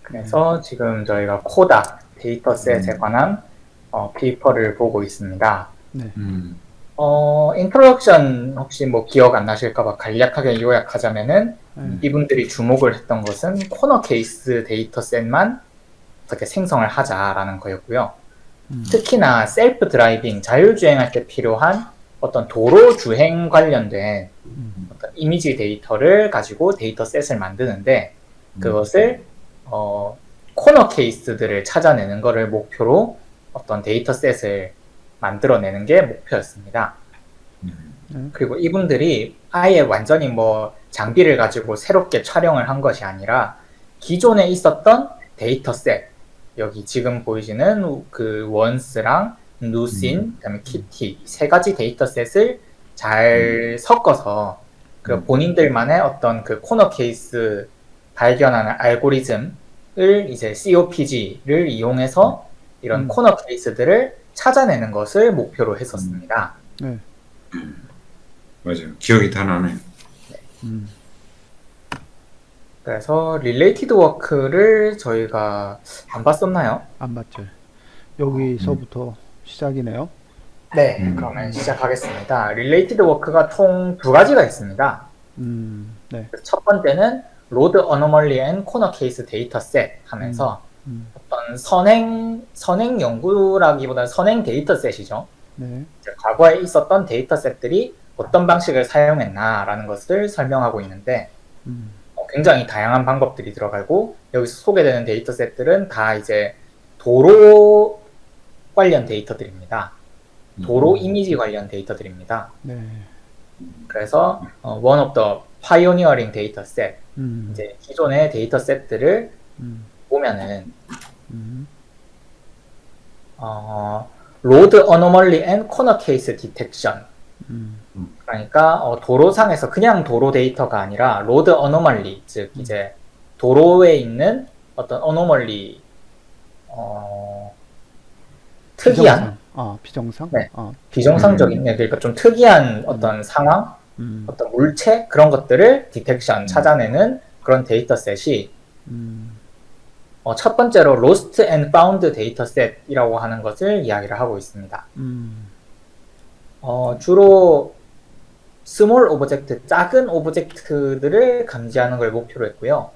그래서 지금 저희가 코다 데이터셋에 관한 페이퍼를 보고 있습니다. 네. 인트로덕션 혹시 뭐 기억 안 나실까봐 간략하게 요약하자면은 이분들이 주목을 했던 것은 코너 케이스 데이터셋만 어떻게 생성을 하자라는 거였고요. 특히나 셀프 드라이빙, 자율주행할 때 필요한 어떤 도로 주행 관련된 어떤 이미지 데이터를 가지고 데이터셋을 만드는데 그것을 코너 케이스들을 찾아내는 것을 목표로 어떤 데이터셋을 만들어내는 게 목표였습니다. 그리고 이분들이 아예 완전히 뭐 장비를 가지고 새롭게 촬영을 한 것이 아니라 기존에 있었던 데이터셋, 여기 지금 보이시는 그 원스랑 루신, 그다음에 키티 세 가지 데이터셋을 잘 섞어서 그 본인들만의 어떤 그 코너 케이스 발견하는 알고리즘을 이제 COPG를 이용해서 이런 코너 케이스들을 찾아내는 것을 목표로 했었습니다. 네. 맞아요. 기억이 다 나네요. 그래서 릴레이티드 워크를 저희가 안 봤었나요? 안 맞죠. 여기서부터 시작이네요. 네, 그러면 시작하겠습니다. 릴레이티드 워크가 총 두 가지가 있습니다. 네. 첫 번째는 로드 어노멀리 앤 코너 케이스 데이터셋 하면서 어떤 선행 연구라기보다는 선행 데이터셋이죠. 네. 과거에 있었던 데이터셋들이 어떤 방식을 사용했나라는 것을 설명하고 있는데 굉장히 다양한 방법들이 들어가고 여기서 소개되는 데이터셋들은 다 이제 도로 관련 데이터들입니다. 도로 이미지 관련 데이터들입니다. 네. 그래서 one of the pioneering dataset, 이제 기존의 데이터셋들을 보면은 로드 어노멀리 앤 코너 케이스 디텍션, 그러니까 도로상에서 그냥 도로 데이터가 아니라 로드 어노멀리, 즉 이제 도로에 있는 어떤 어노멀리, 특이한 비정상? 네. 비정상적인, 그러니까 좀 특이한 어떤 상황, 어떤 물체, 그런 것들을 디텍션, 찾아내는 그런 데이터셋이 첫 번째로 Lost and Found 데이터셋이라고 하는 것을 이야기를 하고 있습니다. 주로 스몰 오브젝트, 작은 오브젝트들을 감지하는 걸 목표로 했고요.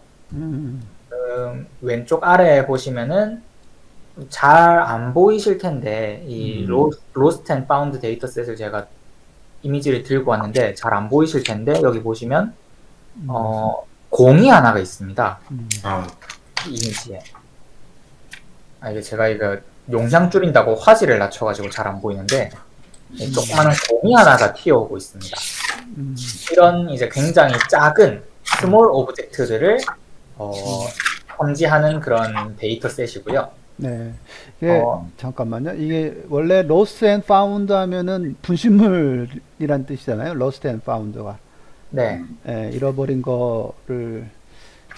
왼쪽 아래에 보시면은 잘 안 보이실 텐데 이 Lost and Found 데이터셋을 제가 이미지를 들고 왔는데 잘 안 보이실 텐데 여기 보시면 공이 하나가 있습니다. 이 이미지에. 이게 제가 이거 용량 줄인다고 화질을 낮춰가지고 잘 안 보이는데 조그마한 공이 하나가 튀어오고 있습니다. 이런 이제 굉장히 작은 스몰 오브젝트들을 탐지하는 그런 데이터셋이고요. 네. 이게 잠깐만요. 이게 원래 lost and found 하면은 분실물이란 뜻이잖아요. lost and found가. 네. 예, 잃어버린 거를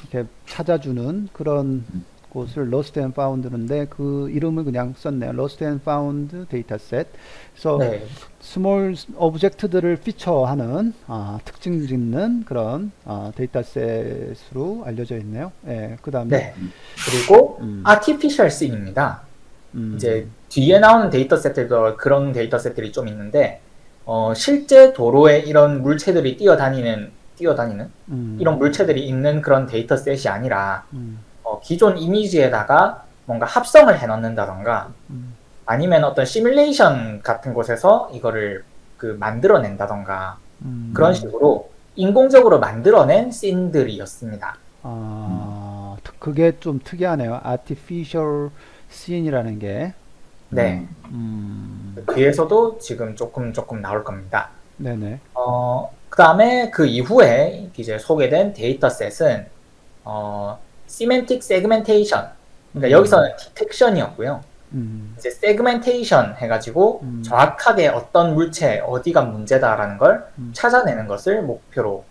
이렇게 찾아주는 그런 곳을 lost and found인데 그 이름을 그냥 썼네요. lost and found 데이터셋. 그래서 네. 스몰 오브젝트들을 피처하는 특징 짓는 그런 데이터셋으로 알려져 있네요. 예, 그다음에 네. 그리고 artificial scene입니다. 이제 뒤에 나오는 데이터셋들도 그런 데이터셋들이 좀 있는데 실제 도로에 이런 물체들이 뛰어다니는 이런 물체들이 있는 그런 데이터셋이 아니라 기존 이미지에다가 뭔가 합성을 해 넣는다던가 아니면 어떤 시뮬레이션 같은 곳에서 이거를 만들어낸다던가 그런 식으로 인공적으로 만들어낸 씬들이었습니다. 그게 좀 특이하네요. artificial scene이라는 게. 네. 뒤에서도 지금 조금 나올 겁니다. 네네. 그 다음에 그 이후에 이제 소개된 데이터셋은 semantic segmentation, 그러니까 여기서는 디텍션이었고요. 이제 세그멘테이션 해가지고 정확하게 어떤 물체 어디가 문제다라는 걸 찾아내는 것을 목표로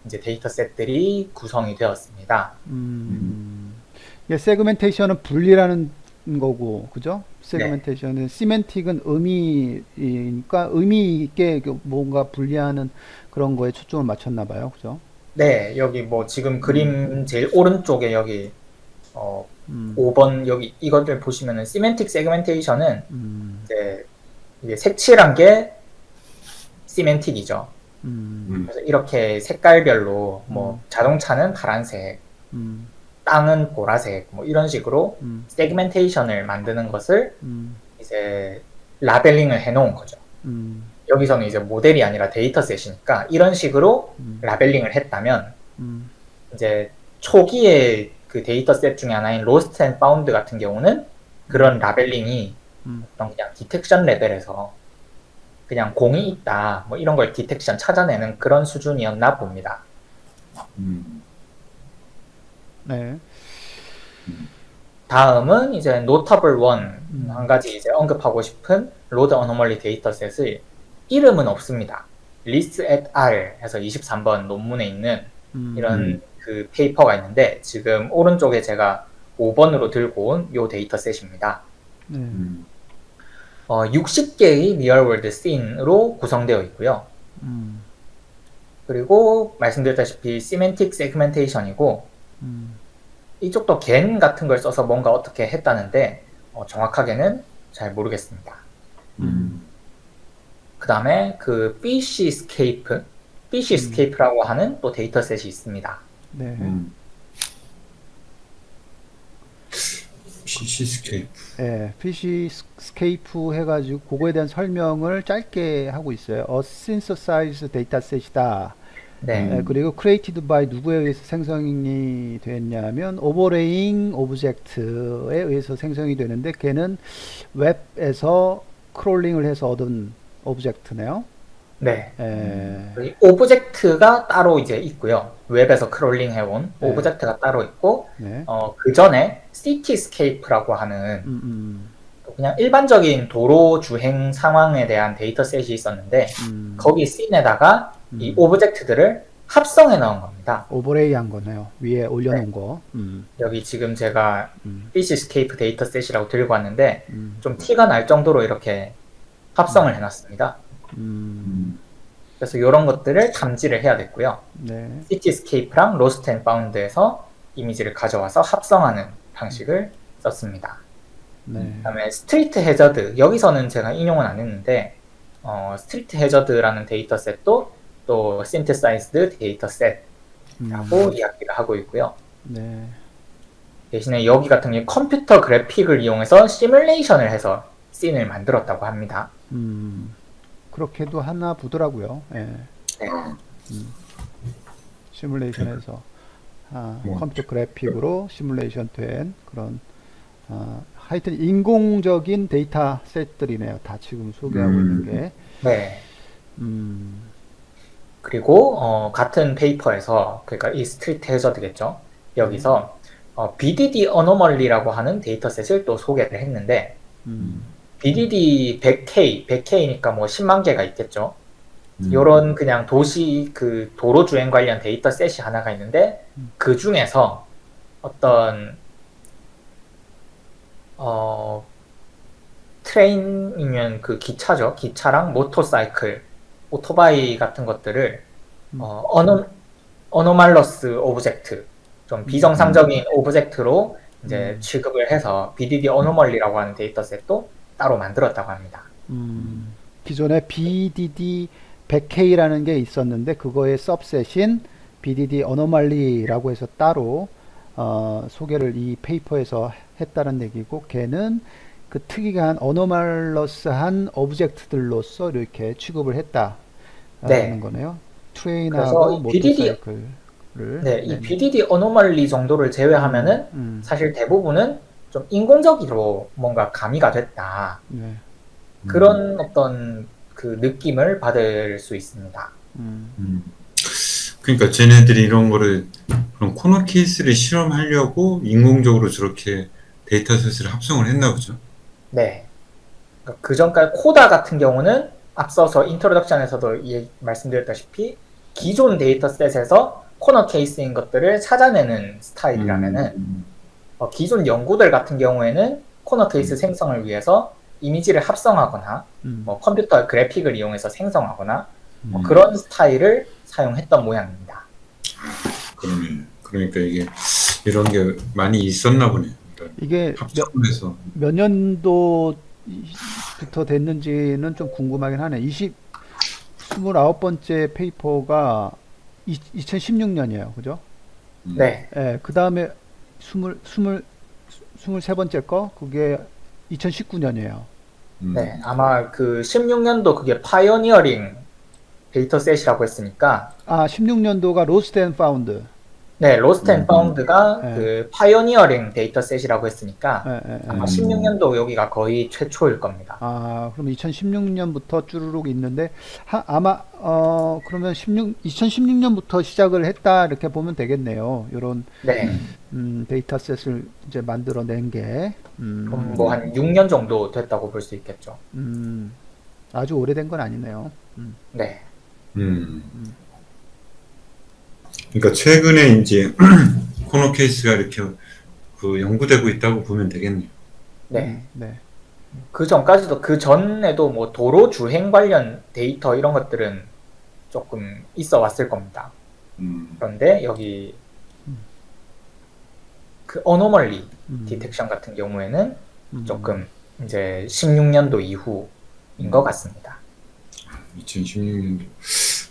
이제 데이터셋들이 구성이 되었습니다. 이게 세그멘테이션은 분리라는 거고, 그죠? 세그멘테이션은 시멘틱은 의미니까 의미 있게 뭔가 분리하는 그런 거에 초점을 맞췄나 봐요, 그죠? 네, 여기 뭐 지금 그림 제일 오른쪽에 여기 어, 음. 5번 여기 이것을 보시면은 시멘틱 세그멘테이션은 음. 이제 색칠한 게 시멘틱이죠. 음. 그래서 이렇게 색깔별로 뭐 음. 자동차는 파란색, 음. 땅은 보라색, 뭐 이런 식으로 음. 세그멘테이션을 만드는 것을 음. 이제 라벨링을 해놓은 거죠. 음. 여기서는 이제 모델이 아니라 데이터셋이니까 이런 식으로 음. 라벨링을 했다면 음. 이제 초기의 그 데이터셋 중에 하나인 로스트 앤 파운드 같은 경우는 그런 라벨링이 음. 어떤 그냥 디텍션 레벨에서 그냥 공이 있다 뭐 이런 걸 디텍션 찾아내는 그런 수준이었나 봅니다. 네. 다음은 이제 notable one 한 가지 이제 언급하고 싶은 로드 어노멀리 데이터셋의 이름은 없습니다. 리스 et al 해서 23번 논문에 있는 이런 그 페이퍼가 있는데 지금 오른쪽에 제가 5번으로 들고 온 이 데이터셋입니다. 네. 60개의 리얼월드 씬으로 구성되어 있고요. 그리고 말씀드렸다시피 시멘틱 세그멘테이션이고 이쪽도 겐 같은 걸 써서 뭔가 어떻게 했다는데 정확하게는 잘 모르겠습니다. 그 다음에 그 피쉬스케이프라고 하는 또 데이터셋이 있습니다. 네. 피쉬스케이프. 네, 피쉬스케이프 해가지고 그거에 대한 설명을 짧게 하고 있어요. A synthesized dataset이다. 네. 그리고 created by 누구에 의해서 생성이 됐냐면 overlaying object에 의해서 생성이 되는데 걔는 웹에서 크롤링을 해서 얻은 오브젝트네요. 네. 에, 이 오브젝트가 따로 이제 있고요. 웹에서 크롤링 해온 네. 오브젝트가 따로 있고, 네. 그 전에 시티스케이프라고 하는 음. 그냥 일반적인 도로 주행 상황에 대한 데이터셋이 있었는데, 거기 씬에다가 이 오브젝트들을 합성해 넣은 겁니다. 오버레이 한 거네요. 위에 올려놓은 거. 여기 지금 제가 피쉬스케이프 데이터셋이라고 들고 왔는데, 좀 티가 날 정도로 이렇게 합성을 해놨습니다. 그래서 이런 것들을 탐지를 해야 됐고요. 네. 시티스케이프랑 로스트 앤 파운드에서 이미지를 가져와서 합성하는 방식을 썼습니다. 네. 그다음에 스트리트 해저드, 여기서는 제가 인용은 안 했는데 스트리트 해저드라는 데이터셋도 또 synthesized 데이터셋이라고 이야기를 하고 있고요. 네. 대신에 여기 같은 경우 컴퓨터 그래픽을 이용해서 시뮬레이션을 해서 씬을 만들었다고 합니다. 그렇게도 하나 보더라고요. 예. 네. 시뮬레이션에서 컴퓨터 그래픽으로 시뮬레이션 된 그런 하여튼 인공적인 데이터 셋들이네요. 다 지금 소개하고 있는 게. 네. 그리고 같은 페이퍼에서 그러니까 이 스트리트 해저드겠죠. 여기서 BDD 어노멀리라고 하는 데이터셋을 또 소개를 했는데 BDD 100K니까 뭐 10만 개가 있겠죠. 요런 그냥 도시 그 도로 주행 관련 데이터셋이 하나가 있는데 그 중에서 어떤 트레인이면 그 기차죠. 기차랑 모터사이클, 오토바이 같은 것들을 어노말러스 오브젝트, 좀 비정상적인 오브젝트로 이제 취급을 해서 BDD 어노멀리라고 하는 데이터셋도 따로 만들었다고 합니다. 기존에 BDD 100K라는 게 있었는데 그거의 सब셋인 BDD 어노말리라고 해서 따로 소개를 이 페이퍼에서 했다는 얘기고 걔는 그 특이한 어노말러스한 오브젝트들로서 이렇게 취급을 했다라는 네. 거네요. 트레인하고 모터사이클을. 네, 이 BDD 어노멀리 정도를 제외하면은 사실 대부분은 좀 인공적으로 뭔가 가미가 됐다. 네. 그런 어떤 그 느낌을 받을 수 있습니다. 그러니까 쟤네들이 이런 거를 그런 코너 케이스를 실험하려고 인공적으로 저렇게 데이터셋을 합성을 했나 보죠. 네. 그 전까지 코다 같은 경우는 앞서서 인트로덕션에서도 말씀드렸다시피 기존 데이터셋에서 코너 케이스인 것들을 찾아내는 스타일이라면은 기존 연구들 같은 경우에는 코너 케이스 생성을 위해서 이미지를 합성하거나 뭐 컴퓨터 그래픽을 이용해서 생성하거나 뭐 그런 스타일을 사용했던 모양입니다. 그러네. 그러니까 이게 이런 게 많이 있었나 보네요. 그러니까 이게 합성을 해서. 몇 년도부터 됐는지는 좀 궁금하긴 하네. 29번째 페이퍼가 2016년이에요. 그죠? 네. 예, 그 다음에 23번째 거, 그게 2019년이에요. 네. 아마 그 16년도 그게 파이오니어링 데이터셋이라고 했으니까, 아, 16년도가 로스트 앤 파운드. 네, 로스트 앤 파운드가 예, 그 파이오니어링 데이터셋이라고 했으니까 예, 예, 아마 예. 16년도 여기가 거의 최초일 겁니다. 아, 그럼 2016년부터 쭈루룩 있는데, 아마, 그러면 2016년부터 시작을 했다, 이렇게 보면 되겠네요. 요런, 네. 데이터셋을 이제 만들어낸 게, 그럼 뭐 한 6년 정도 됐다고 볼 수 있겠죠. 아주 오래된 건 아니네요. 네. 그러니까 최근에 이제 코너 케이스가 이렇게 그 연구되고 있다고 보면 되겠네요. 네. 네. 그 전까지도 그 전에도 뭐 도로 주행 관련 데이터 이런 것들은 조금 있어 왔을 겁니다. 그런데 여기 그 어노멀리 디텍션 같은 경우에는 조금 이제 16년도 이후인 것 같습니다. 2016년도.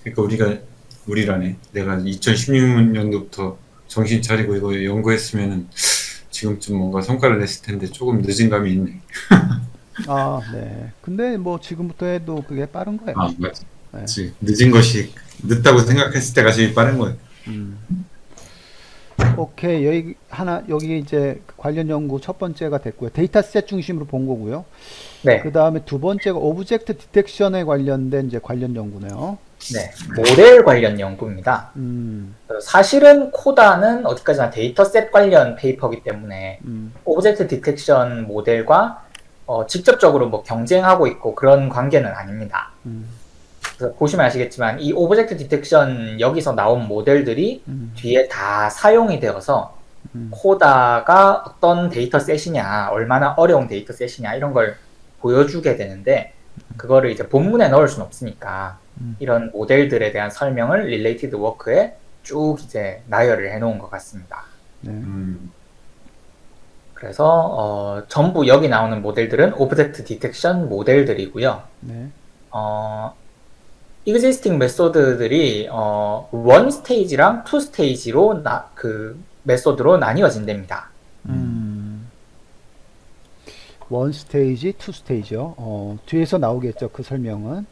그러니까 우리라네. 내가 2016년도부터 정신 차리고 이거 연구했으면은 지금쯤 뭔가 성과를 냈을 텐데 조금 늦은 감이 있네. 아, 네. 근데 뭐 지금부터 해도 그게 빠른 거예요. 아, 맞지. 늦은 것이 늦다고 생각했을 때가 제일 빠른 거예요. 오케이. 여기 이제 관련 연구 첫 번째가 됐고요. 데이터셋 중심으로 본 거고요. 네. 그 다음에 두 번째가 오브젝트 디텍션에 관련된 이제 관련 연구네요. 네. 모델 관련 연구입니다. 사실은 코다는 어디까지나 데이터셋 관련 페이퍼이기 때문에 오브젝트 디텍션 모델과 직접적으로 뭐 경쟁하고 있고 그런 관계는 아닙니다. 그래서 보시면 아시겠지만 이 오브젝트 디텍션 여기서 나온 모델들이 뒤에 다 사용이 되어서 코다가 어떤 데이터셋이냐, 얼마나 어려운 데이터셋이냐 이런 걸 보여주게 되는데 그거를 이제 본문에 넣을 수는 없으니까 이런 모델들에 대한 설명을 related work에 쭉 이제 나열을 해놓은 것 같습니다. 네. 그래서 전부 여기 나오는 모델들은 오브젝트 디텍션 모델들이고요. 네. existing 메소드들이 1 스테이지랑 2 스테이지로 그 메소드로 나뉘어진답니다. 원 스테이지, 투 스테이지요. 뒤에서 나오겠죠, 그 설명은.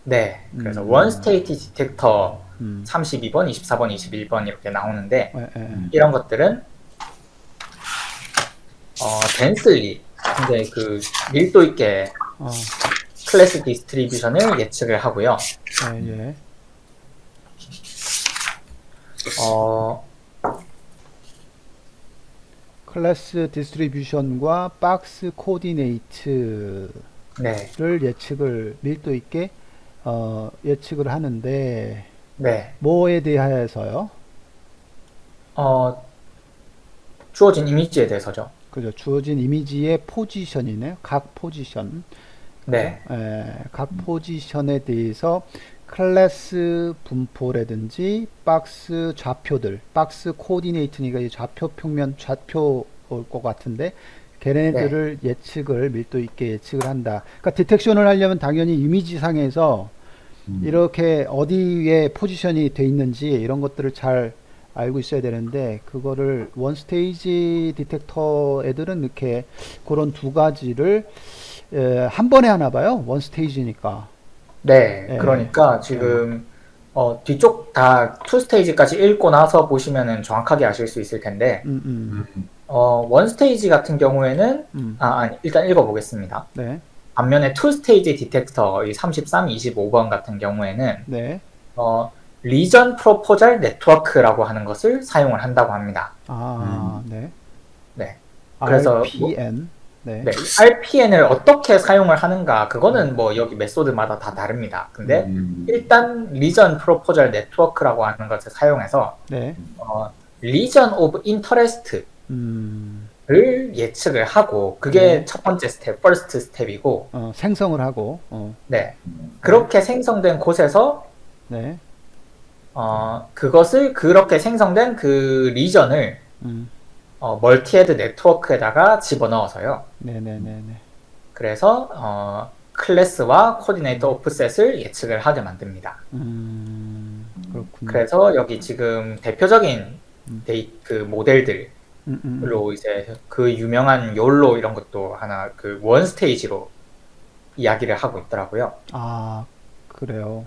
네, 그래서 1 스테이지 디텍터 32번, 24번, 21번 이렇게 나오는데 이런 것들은 덴슬리, 굉장히 그 밀도 있게 클래스 디스트리뷰션을 예측을 하고요. 예. 클래스 디스트리뷰션과 박스 코디네이트를 네, 예측을 밀도 있게 예측을 하는데 네, 뭐에 대하여서요? 주어진 이미지에 대해서죠. 그죠. 주어진 이미지의 포지션이네요. 각 포지션. 네, 각 포지션에 대해서 클래스 분포라든지 박스 좌표들, 박스 코디네이트니까 이 좌표 평면 좌표일 것 같은데 걔네들을 예측을 밀도 있게 예측을 한다. 그러니까 디텍션을 하려면 당연히 이미지상에서 이렇게 어디에 포지션이 돼 있는지 이런 것들을 잘 알고 있어야 되는데 그거를 원 스테이지 디텍터 애들은 이렇게 그런 두 가지를 한 번에 하나 봐요. 원 스테이지니까. 네, 그러니까 지금 뒤쪽 다 2 스테이지까지 읽고 나서 보시면은 정확하게 아실 수 있을 텐데 1 스테이지 같은 경우에는 아니, 일단 읽어보겠습니다. 네. 반면에 2 스테이지 디텍터 이 33, 25번 같은 경우에는 네. 리전 프로포잘 네트워크라고 하는 것을 사용을 한다고 합니다. 네. 네. 그래서 RPN. 네. 네, RPN을 어떻게 사용을 하는가 그거는 뭐 여기 메소드마다 다 다릅니다. 근데 일단 리전 프로포잘 네트워크라고 하는 것을 사용해서 네. 리전 오브 인터레스트를 예측을 하고 그게 첫 번째 스텝, 퍼스트 스텝이고 생성을 하고 네. 그렇게 생성된 곳에서 네. 그것을 그렇게 생성된 그 리전을 멀티헤드 네트워크에다가 집어넣어서요. 네네네네. 그래서 클래스와 코디네이터 오프셋을 예측을 하게 만듭니다. 그렇군요. 그래서 여기 지금 대표적인 그 모델들로 음. 이제 그 유명한 욜로 이런 것도 하나 그 원 스테이지로 이야기를 하고 있더라고요. 아, 그래요.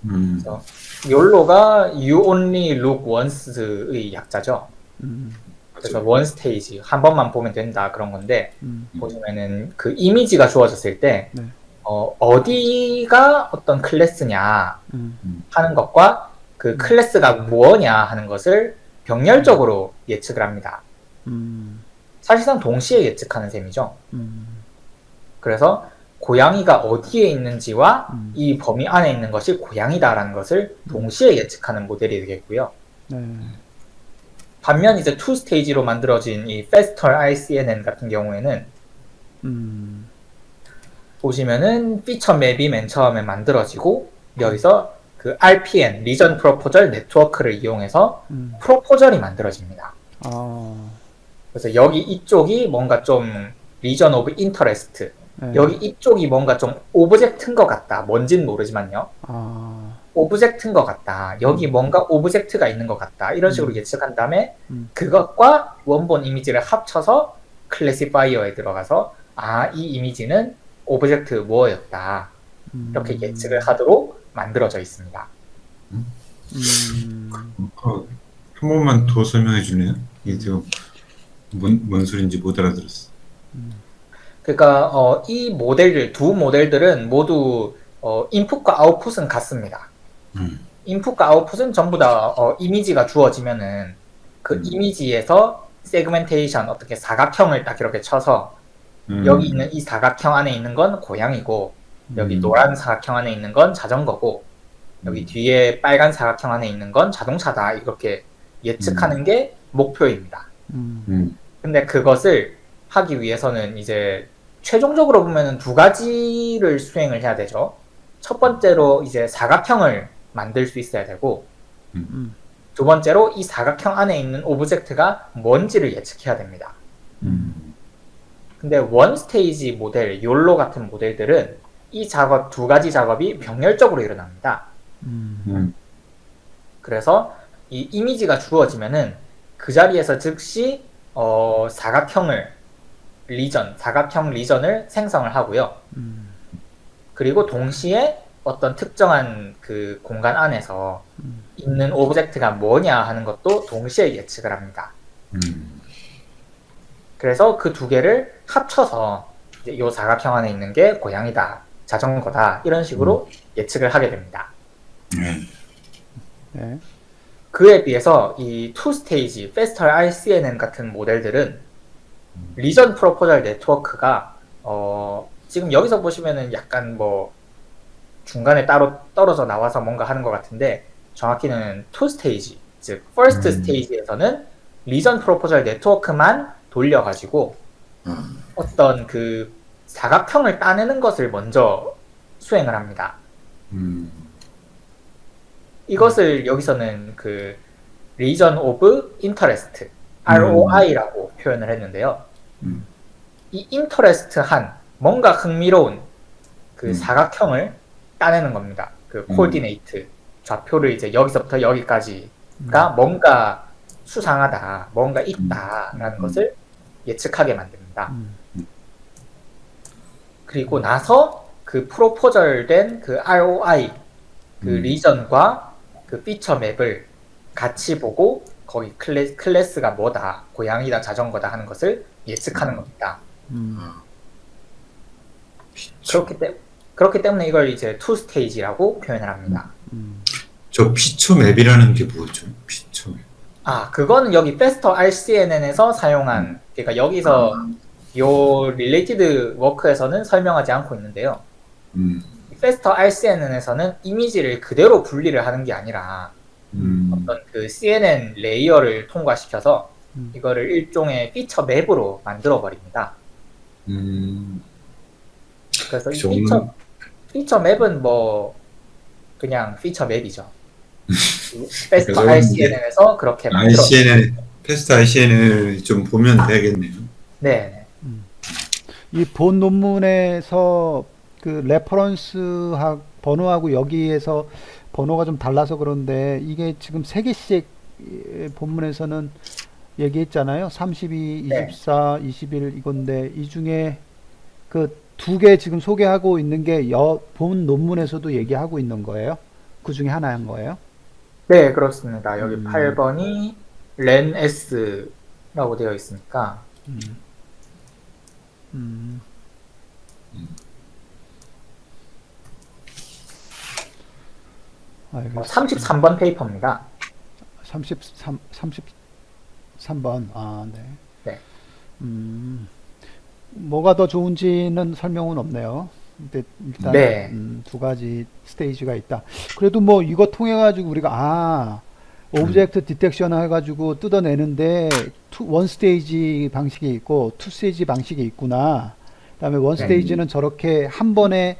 그래서 욜로가 You Only Look Once의 약자죠. 그래서 원 스테이지 한 번만 보면 된다 그런 건데 보시면은 그 이미지가 주어졌을 때 네. 어디가 어떤 클래스냐 하는 것과 그 음. 클래스가 무엇냐 하는 것을 병렬적으로 예측을 합니다. 사실상 동시에 예측하는 셈이죠. 그래서 고양이가 어디에 있는지와 이 범위 안에 있는 것이 고양이다라는 것을 동시에 예측하는 모델이 되겠고요. 네. 반면 이제 2스테이지로 만들어진 이 Faster ICNN 같은 경우에는 보시면은 피처 맵이 맨 처음에 만들어지고 여기서 그 RPN, 리전 프로포절 네트워크를 이용해서 프로포절이 만들어집니다. 아, 그래서 여기 이쪽이 뭔가 좀 리전 오브 인터레스트, 네. 여기 이쪽이 뭔가 좀 오브젝트인 것 같다. 뭔진 모르지만요. 아, 오브젝트인 것 같다. 여기 뭔가 오브젝트가 있는 것 같다. 이런 식으로 예측한 다음에 음. 그것과 원본 이미지를 합쳐서 클래시파이어에 들어가서 이 이미지는 오브젝트 뭐였다. 이렇게 예측을 하도록 만들어져 있습니다. 한 번만 더 설명해 줄래요? 이게 지금 뭔 소린지 못 알아들었어. 그러니까 이 모델들, 두 모델들은 모두 인풋과 아웃풋은 같습니다. 인풋과 아웃풋은 전부 다 이미지가 주어지면은 그 이미지에서 세그멘테이션 어떻게 사각형을 딱 이렇게 쳐서 여기 있는 이 사각형 안에 있는 건 고양이고 여기 노란 사각형 안에 있는 건 자전거고 여기 뒤에 빨간 사각형 안에 있는 건 자동차다 이렇게 예측하는 게 목표입니다. 근데 그것을 하기 위해서는 이제 최종적으로 보면은 두 가지를 수행을 해야 되죠. 첫 번째로 이제 사각형을 만들 수 있어야 되고 두 번째로 이 사각형 안에 있는 오브젝트가 뭔지를 예측해야 됩니다. 근데 원 스테이지 모델, 욜로 같은 모델들은 이 작업, 두 가지 작업이 병렬적으로 일어납니다. 그래서 이 이미지가 주어지면은 그 자리에서 즉시 사각형을 사각형 리전을 생성을 하고요. 그리고 동시에 어떤 특정한 그 공간 안에서 있는 오브젝트가 뭐냐 하는 것도 동시에 예측을 합니다. 그래서 그 두 개를 합쳐서 이제 이 사각형 안에 있는 게 고양이다, 자전거다 이런 식으로 예측을 하게 됩니다. 네. 그에 비해서 이 2스테이지, Faster ICNN 같은 모델들은 리전 프로포절 네트워크가 지금 여기서 보시면은 약간 뭐 중간에 따로 떨어져 나와서 뭔가 하는 것 같은데 정확히는 2스테이지, 즉 First 스테이지에서는 리전 프로포절 네트워크만 돌려가지고 어떤 그 사각형을 따내는 것을 먼저 수행을 합니다. 이것을 여기서는 그 Region of Interest, ROI라고 표현을 했는데요. 이 인터레스트한 뭔가 흥미로운 그 사각형을 따내는 겁니다. 그 코디네이트, 좌표를 이제 여기서부터 여기까지가 뭔가 수상하다, 뭔가 있다라는 것을 예측하게 만듭니다. 그리고 나서 그 프로포절된 그 ROI, 그 리전과 그 피처 맵을 같이 보고 거기 클래스가 뭐다, 고양이다, 자전거다 하는 것을 예측하는 겁니다. 그렇기 때문에 이걸 이제 2스테이지라고 표현을 합니다. 저 피처 맵이라는 게 뭐죠? 피처 맵. 그거는 여기 Faster RCNN에서 사용한, 그러니까 여기서 요 릴레이티드 워크에서는 설명하지 않고 있는데요. Faster RCNN에서는 이미지를 그대로 분리를 하는 게 아니라 어떤 그 CNN 레이어를 통과시켜서 이거를 일종의 피처 맵으로 만들어 버립니다. 그래서 이 피처 맵은 뭐 그냥 피처 맵이죠. Faster RCNN에서 그렇게 만들어. ICNN 패스트 ICN을 좀 보면 되겠네요. 네. 이 본 논문에서 그 레퍼런스 번호하고 여기에서 번호가 좀 달라서 그런데 이게 지금 세 개씩 본문에서는 얘기했잖아요. 32, 네. 24, 21 이건데 이 중에 그 두 개 지금 소개하고 있는 게 본 논문에서도 얘기하고 있는 거예요? 그 중에 하나인 거예요? 네, 그렇습니다. 여기 음. 8번이 len s라고 되어 있으니까 음. 알겠습니다. 33번 페이퍼입니다. 33번. 아, 네. 네. 뭐가 더 좋은지는 설명은 없네요. 근데 일단 네. 두 가지 스테이지가 있다. 그래도 뭐 이거 통해 가지고 우리가 오브젝트 디텍션 해가지고 뜯어내는데 원 스테이지 방식이 있고 투 스테이지 방식이 있구나. 그다음에 원 스테이지는 저렇게 한 번에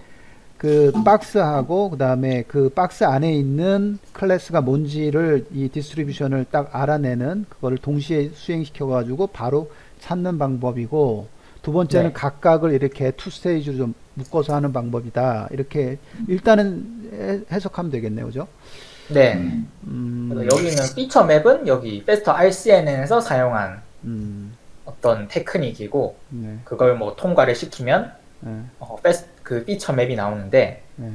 그 박스하고 그다음에 그 박스 안에 있는 클래스가 뭔지를 이 디스트리뷰션을 딱 알아내는 그거를 동시에 수행시켜 가지고 바로 찾는 방법이고, 두 번째는 네. 각각을 이렇게 투 스테이지로 좀 묶어서 하는 방법이다. 이렇게 일단은 해석하면 되겠네요. 그죠? 네. 그래서 여기는 피처 맵은 여기 페스터 RCNN에서 사용한 어떤 테크닉이고, 네. 그걸 뭐 통과를 시키면 네. 그 피처 맵이 나오는데, 네.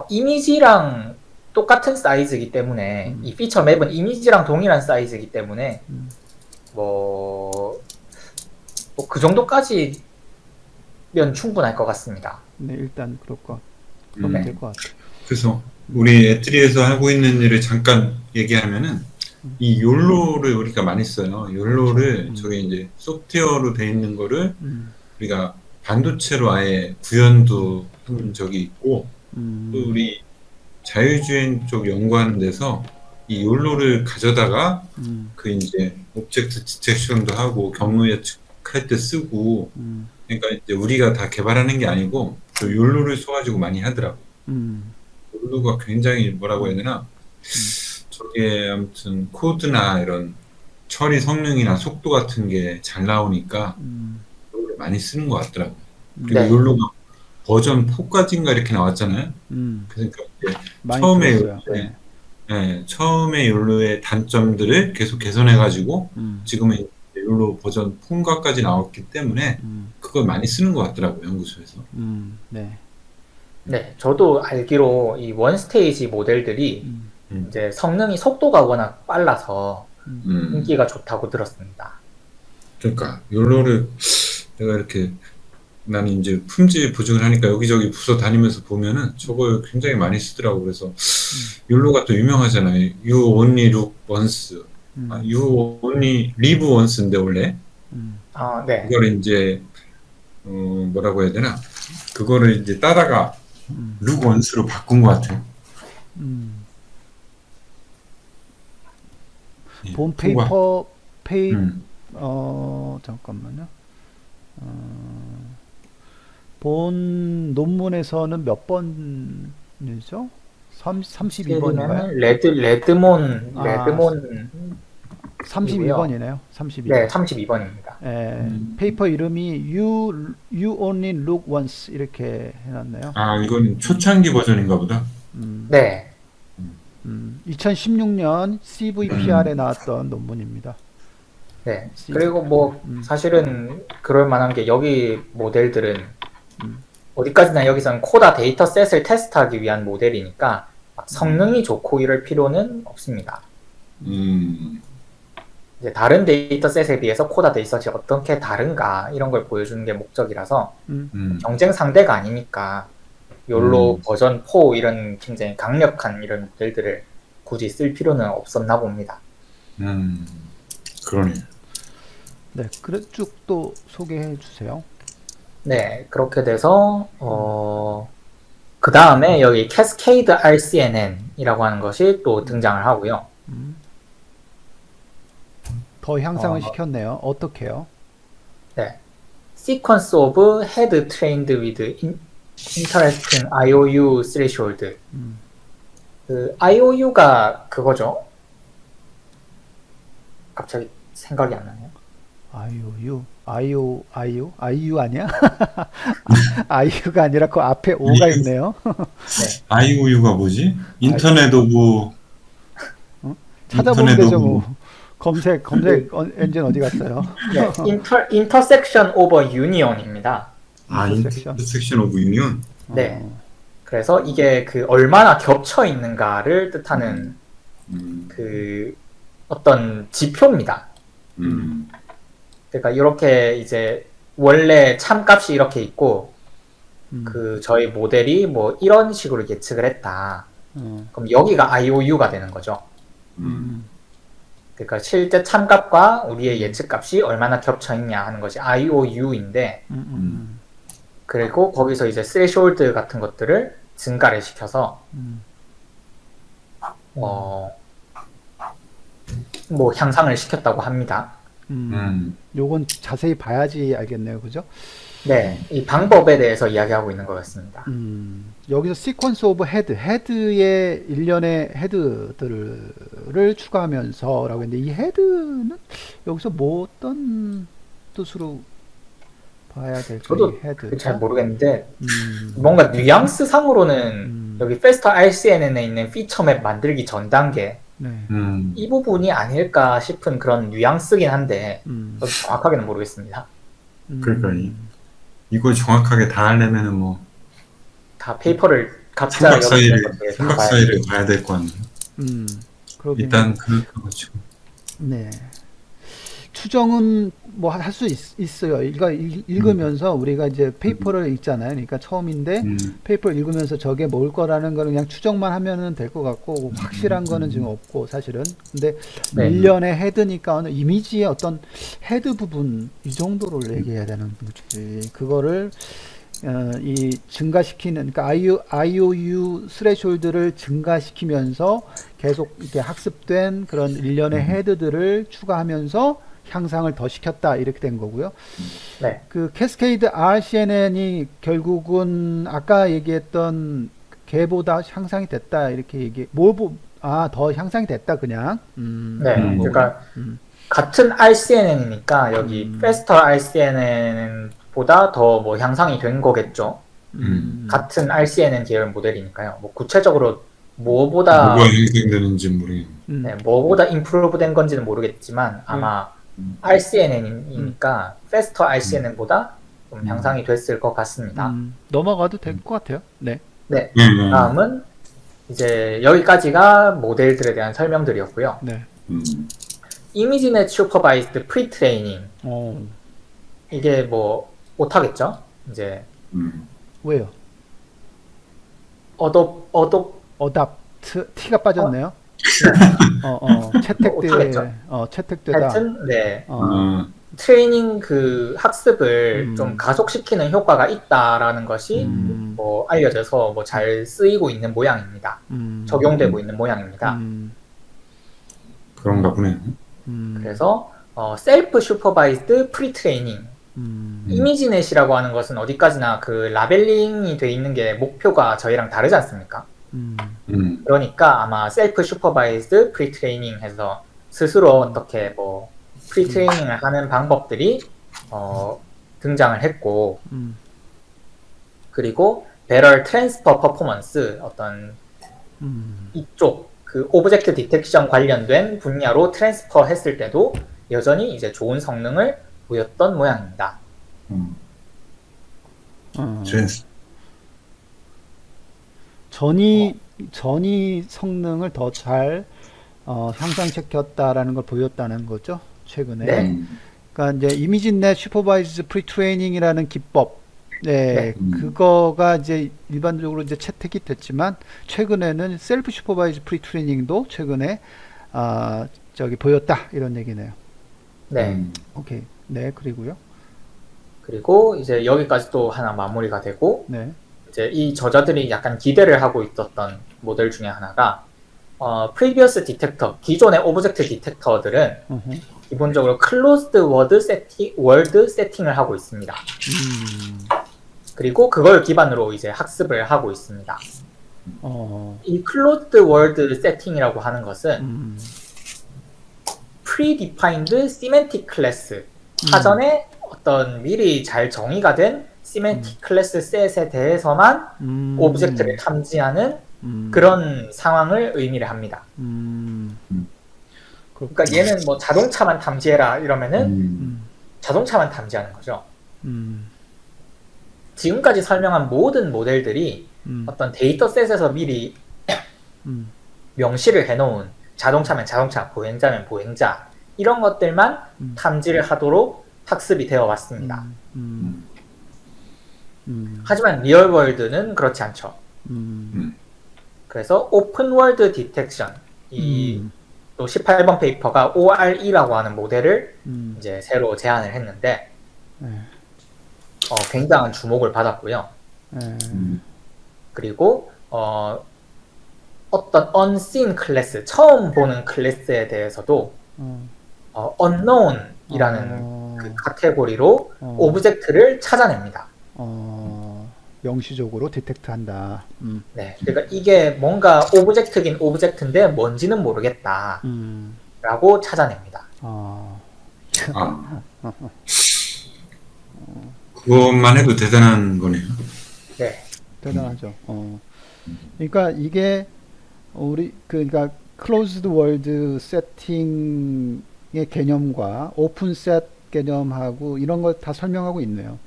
이미지랑 똑같은 사이즈이기 때문에 이 피처 맵은 이미지랑 동일한 사이즈이기 때문에 뭐 그 정도까지면 충분할 것 같습니다. 네, 일단 그러면 될 것 같아요. 그래서 우리 애트리에서 하고 있는 일을 잠깐 얘기하면은 이 욜로를 우리가 많이 써요. 욜로를 저게 이제 소프트웨어로 돼 있는 거를 우리가 반도체로 아예 구현도 한 적이 있고, 또 우리 자율주행 쪽 연구하는 데서 이 욜로를 가져다가 그 이제 옵젝트 디텍션도 하고 경로 예측할 때 쓰고, 그러니까 이제 우리가 다 개발하는 게 아니고 그 욜로를 써가지고 많이 하더라고. 욜로가 굉장히 뭐라고 해야 되나? 저게 아무튼 코드나 이런 처리 성능이나 속도 같은 게 잘 나오니까 욜로를 많이 쓰는 것 같더라고. 그리고 네. 욜로가 버전 4까지인가 이렇게 나왔잖아요. 그러니까 이제 많이 처음에 들었어요. 욜로에, 처음에 욜로의 단점들을 계속 개선해가지고 지금은 이제 욜로 버전 4까지 나왔기 때문에 그걸 많이 쓰는 것 같더라고요, 연구소에서. 네. 네, 저도 알기로 이 원 스테이지 모델들이 이제 성능이 속도가 워낙 빨라서 인기가 좋다고 들었습니다. 그러니까 욜로를 내가 이렇게 나는 이제 품질 보증을 하니까 여기저기 부서 다니면서 보면은 저걸 굉장히 많이 쓰더라고. 그래서 욜로가 또 유명하잖아요. You only look once. You only live once인데 원래 네. 그걸 이제 뭐라고 해야 되나? 그거를 이제 따다가 look once로 바꾼 것 같아요. 예, 본 통과. 잠깐만요. 본 논문에서는 몇 번이죠? 32번인가요? 레드몬 32번이네요. 32번. 네, 32번입니다. 페이퍼 이름이 You Only Look Once 이렇게 해놨네요. 아, 이건 초창기 버전인가 보다. 네. 2016년 CVPR에 나왔던 논문입니다. 네. 그리고 뭐 사실은 그럴 만한 게 여기 모델들은 어디까지나 여기서는 코다 데이터셋을 테스트하기 위한 모델이니까 막 성능이 좋고 이럴 필요는 없습니다. 이제 다른 데이터셋에 비해서 코다 데이터셋이 어떻게 다른가 이런 걸 보여주는 게 목적이라서 경쟁 상대가 아니니까 욜로 버전 4 이런 굉장히 강력한 이런 모델들을 굳이 쓸 필요는 없었나 봅니다. 그러네요. 네, 그래 쭉 또 소개해 주세요. 네, 그렇게 돼서 그 다음에 여기 캐스케이드 RCNN이라고 하는 것이 또 등장을 하고요. 더 향상을 시켰네요. 어떻게요? 네, Sequence of Head Trained with Interesting IOU Threshold. 그 IOU가 그거죠. 갑자기 생각이 안 나네요. 아이유 아니야? 아이유가 아니라 그 앞에 오가 있네요. 네. 아이오유가 뭐지? 인터넷 오브 찾아보면 인터넷 되죠, 오브 뭐. 검색 엔진 어디 갔어요? 네. 인터섹션 오버 유니온입니다. 인터섹션 오브 유니온. 네. 그래서 이게 그 얼마나 겹쳐 있는가를 뜻하는 그 어떤 지표입니다. 그러니까 이렇게 이제 원래 참값이 이렇게 있고 그 저희 모델이 뭐 이런 식으로 예측을 했다. 그럼 여기가 IOU가 되는 거죠. 그러니까 실제 참값과 우리의 예측값이 얼마나 겹쳐 있냐 하는 것이 IOU인데 그리고 거기서 이제 스레시홀드 같은 것들을 증가를 시켜서 뭐 향상을 시켰다고 합니다. 요건 자세히 봐야지 알겠네요, 그죠? 네, 이 방법에 대해서 이야기하고 있는 것 같습니다. 여기서 시퀀스 오브 헤드의 일련의 헤드들을 추가하면서라고 했는데 이 헤드는 여기서 뭐 어떤 뜻으로 봐야 될까요? 저도 이 헤드. 잘 모르겠는데 뭔가 뉘앙스 상으로는 여기 페스터 RCNN에 있는 피처맵 만들기 전 단계 네. 이 부분이 아닐까 싶은 그런 뉘앙스긴 한데 저도 정확하게는 모르겠습니다. 그러니까 이걸 정확하게 다 하려면은 뭐 다 페이퍼를 각자 삼각 사이를 봐야 봐야 될 거 아니에요. 그러긴 일단 그렇죠. 네. 추정은 뭐 할 수 있어요. 이거 읽으면서 우리가 이제 페이퍼를 읽잖아요. 그러니까 처음인데 페이퍼를 읽으면서 저게 뭘 거라는 거는 그냥 추정만 하면은 될 것 같고 확실한 거는 지금 없고 사실은. 근데 네. 일련의 헤드니까 이미지의 어떤 헤드 부분 이 정도를 얘기해야 되는 거지. 그거를 이 증가시키는 그러니까 IOU 스레숄드를 증가시키면서 계속 이렇게 학습된 그런 일련의 헤드들을 추가하면서 향상을 더 시켰다 이렇게 된 거고요. 네. 그 캐스케이드 RCNN이 결국은 아까 얘기했던 걔보다 향상이 됐다 이렇게 더 향상이 됐다 그냥. 네. 그러니까 같은 RCNN이니까 여기 페스터 RCNN보다 더 뭐 향상이 된 거겠죠. 같은 RCNN 계열 모델이니까요. 뭐 구체적으로 뭐보다 뭐가 형성되는지 모르겠네요. 네, 뭐보다 임프루브 된 건지는 모르겠지만 아마 RCNN이니까 페스터 RCNN보다 좀 향상이 됐을 것 같습니다. 넘어가도 될 것 같아요. 네. 네. 다음은 이제 여기까지가 모델들에 대한 설명들이었고요. 네. 이미지넷 슈퍼바이스드 프리트레이닝. 이게 뭐 못하겠죠? 이제 왜요? 어답트 T가 빠졌네요. 채택되다. 하여튼 네. 트레이닝 그 학습을 좀 가속시키는 효과가 있다라는 것이 뭐 알려져서 뭐 잘 쓰이고 있는 모양입니다. 적용되고 있는 모양입니다. 그런가 보네요. 그래서 셀프 슈퍼바이스드 프리트레이닝 이미지넷이라고 하는 것은 어디까지나 그 라벨링이 돼 있는 게 목표가 저희랑 다르지 않습니까? 그러니까 아마 셀프 슈퍼바이스드 프리트레이닝 해서 스스로 어떻게 뭐 프리트레이닝을 하는 방법들이 등장을 했고 그리고 배럴 트랜스퍼 퍼포먼스 어떤 이쪽 그 오브젝트 디텍션 관련된 분야로 트랜스퍼 했을 때도 여전히 이제 좋은 성능을 보였던 모양입니다. 전이 성능을 더 잘 향상시켰다라는 걸 보였다는 거죠. 최근에. 네. 그러니까 이제 이미지넷 슈퍼바이즈 프리트레이닝이라는 기법. 네, 그거가 이제 일반적으로 이제 채택이 됐지만 최근에는 셀프 슈퍼바이즈 프리트레이닝도 최근에 보였다 이런 얘기네요. 네. 오케이. 네, 그리고 이제 여기까지 또 하나 마무리가 되고 네. 이제 이 저자들이 약간 기대를 하고 있었던 모델 중에 하나가 previous detector, 기존의 오브젝트 디텍터들은 기본적으로 closed word 세팅을 하고 있습니다. 그리고 그걸 기반으로 이제 학습을 하고 있습니다. 이 closed word 세팅이라고 하는 것은 predefined semantic class, 사전에 어떤 미리 잘 정의가 된 semantic class 셋에 대해서만 오브젝트를 탐지하는 그런 상황을 의미를 합니다. 그러니까 얘는 뭐 자동차만 탐지해라 이러면은 자동차만 탐지하는 거죠. 지금까지 설명한 모든 모델들이 어떤 데이터셋에서 미리 명시를 해놓은 자동차면 자동차, 보행자면 보행자 이런 것들만 탐지를 하도록 학습이 되어 왔습니다. 하지만 리얼월드는 그렇지 않죠. 그래서 오픈월드 디텍션, 이 또 18번 페이퍼가 ORE라고 하는 모델을 이제 새로 제안을 했는데 굉장한 주목을 받았고요. 그리고 어떤 unseen 클래스, 처음 보는 클래스에 대해서도 unknown이라는 그 카테고리로 오브젝트를 찾아냅니다. 명시적으로 디텍트한다. 네, 그러니까 이게 뭔가 오브젝트긴 오브젝트인데 뭔지는 모르겠다 라고 찾아냅니다. 그것만 해도 대단한 거네요. 네, 대단하죠. 그러니까 이게 그러니까 클로즈드 월드 세팅의 개념과 오픈 셋 개념하고 이런 걸 다 설명하고 있네요.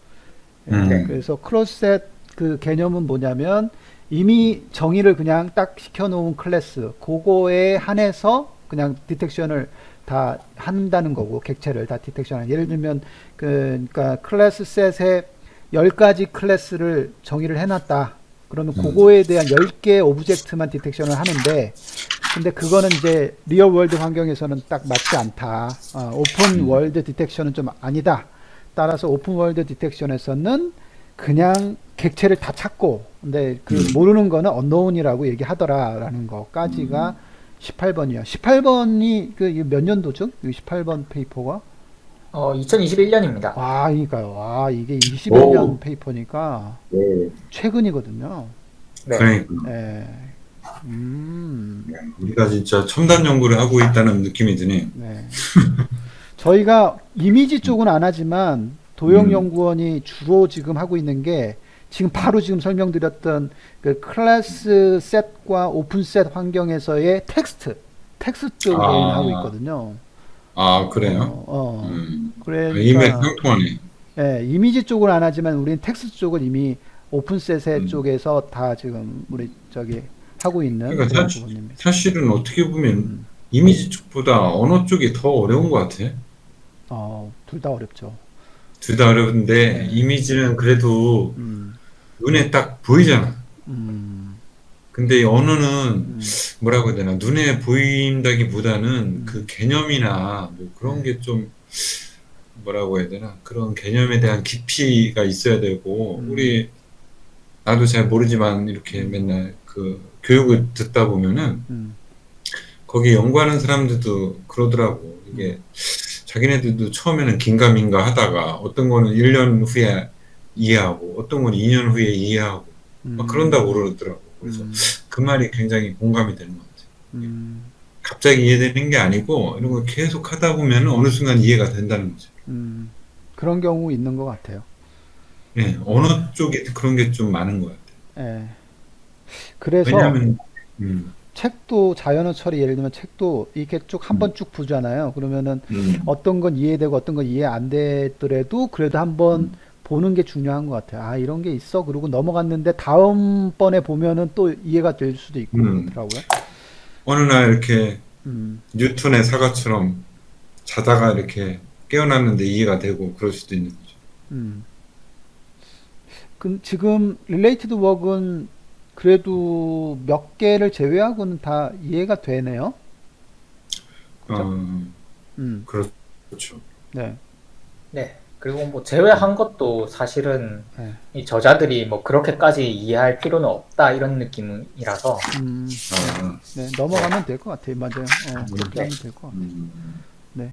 그래서 클로즈 셋 그 개념은 뭐냐면 이미 정의를 그냥 딱 시켜놓은 클래스 그거에 한해서 그냥 디텍션을 다 한다는 거고, 객체를 다 디텍션하는. 예를 들면 그러니까 클래스 셋에 10가지 클래스를 정의를 해놨다. 그러면 그거에 대한 10개의 오브젝트만 디텍션을 하는데, 근데 그거는 이제 리얼 월드 환경에서는 딱 맞지 않다. 오픈 월드 디텍션은 좀 아니다. 따라서 오픈 월드 디텍션에서는 그냥 객체를 다 찾고, 근데 그 모르는 거는 unknown이라고 얘기하더라라는 거까지가 18번이야. 18번이 그 몇 년도죠? 18번 페이퍼가? 2021년입니다. 그러니까요. 이게 21년 오. 페이퍼니까 네. 최근이거든요. 네. 그러니까 네. 우리가 진짜 첨단 연구를 하고 있다는 느낌이 드네요. 네. 저희가 이미지 쪽은 안 하지만 도영연구원이 주로 지금 하고 있는 게 지금 바로 지금 설명드렸던 그 클래스 셋과 오픈 셋 환경에서의 텍스트 쪽을 저희는 하고 있거든요. 그래요? 그러니까 이메일 상통하네. 예, 이미지 쪽은 안 하지만 우리는 텍스트 쪽은 이미 오픈셋의 쪽에서 다 지금 우리 저기 하고 있는 그러니까 그런 부분입니다. 사실은 어떻게 보면 이미지 쪽보다 언어 쪽이 더 어려운 것 같아. 둘 다 어렵죠. 둘 다 어려운데 이미지는 그래도 눈에 딱 보이잖아. 근데 이 언어는 뭐라고 해야 되나, 눈에 보인다기보다는 그 개념이나 뭐 그런 게 좀 뭐라고 해야 되나, 그런 개념에 대한 깊이가 있어야 되고, 나도 잘 모르지만 이렇게 맨날 그 교육을 듣다 보면은 거기 연구하는 사람들도 그러더라고. 이게 자기네들도 처음에는 긴가민가 하다가 어떤 거는 1년 후에 이해하고 어떤 건 2년 후에 이해하고 막 그런다고 그러더라고. 그래서 그 말이 굉장히 공감이 되는 것 같아요. 갑자기 이해되는 게 아니고 이런 걸 계속 하다 보면 어느 순간 이해가 된다는 거죠. 그런 경우 있는 것 같아요. 네, 언어 쪽에 그런 게 좀 많은 것 같아요. 예. 그래서 왜냐하면 책도 자연어 처리, 예를 들면 책도 이렇게 쭉 한 번 쭉 보잖아요. 그러면은 어떤 건 이해되고 어떤 건 이해 안 되더라도 그래도 한번 보는 게 중요한 것 같아요. 이런 게 있어. 그러고 넘어갔는데 다음번에 보면은 또 이해가 될 수도 있고 그렇더라고요. 어느 날 이렇게 뉴턴의 사과처럼 자다가 이렇게 깨어났는데 이해가 되고 그럴 수도 있는 거죠. 그럼 지금 related work은 그래도 몇 개를 제외하고는 다 이해가 되네요. 그렇죠. 네. 네. 그리고 뭐 제외한 것도 사실은 네. 이 저자들이 뭐 그렇게까지 이해할 필요는 없다 이런 느낌이라서 네, 넘어가면 될 것 같아요. 맞아요. 그렇게 하면 될 것 같아요.